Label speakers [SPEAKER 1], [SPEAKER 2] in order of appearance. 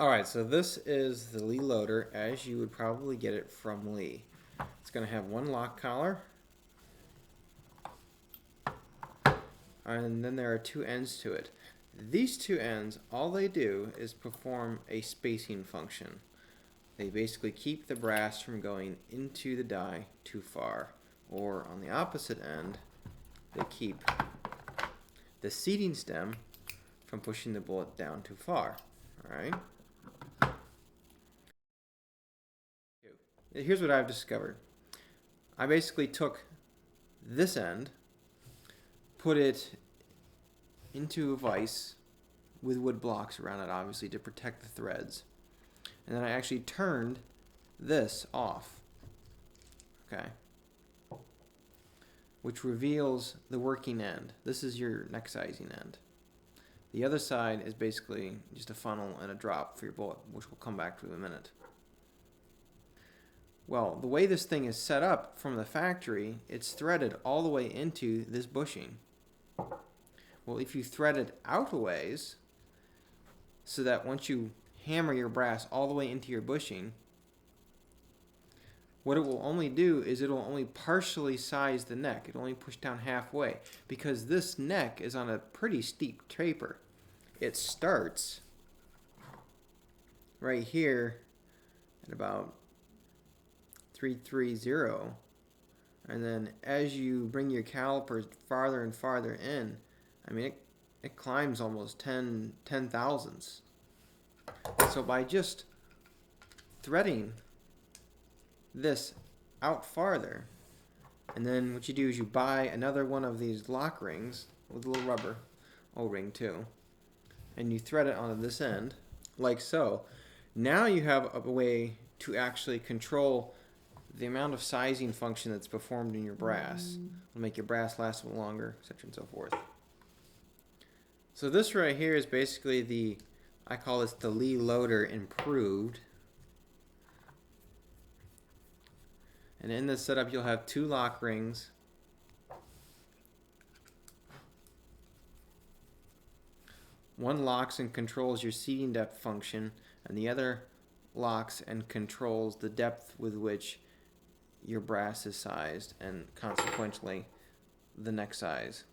[SPEAKER 1] Alright, so this is the Lee loader as you would probably get it from Lee. It's going to have one lock collar, and then there are two ends to it. These two ends, all they do is perform a spacing function. They basically keep the brass from going into the die too far. Or on the opposite end, they keep the seating stem from pushing the bullet down too far. Alright? Here's what I've discovered. I basically took this end, put it into a vise with wood blocks around it, obviously, to protect the threads. And then I actually turned this off, okay, which reveals the working end. This is your neck sizing end. The other side is basically just a funnel and a drop for your bullet, which we'll come back to in a minute. Well, the way this thing is set up from the factory, it's threaded all the way into this bushing. Well, if you thread it out a ways, so that once you hammer your brass all the way into your bushing, what it will only do is it will only partially size the neck. It'll only push down halfway, because this neck is on a pretty steep taper. It starts right here at about 330, and then as you bring your calipers farther and farther in, I mean it climbs almost 10 thousandths. So by just threading this out farther, and then what you do is you buy another one of these lock rings with a little rubber O-ring too, and you thread it onto this end like so. Now you have a way to actually control the amount of sizing function that's performed in your brass. It'll make your brass last a little longer, etc. and so forth. So this right here is basically I call this the Lee loader improved. And in this setup you'll have two lock rings, one locks and controls your seating depth function, and the other locks and controls the depth with which your brass is sized, and consequently the neck size.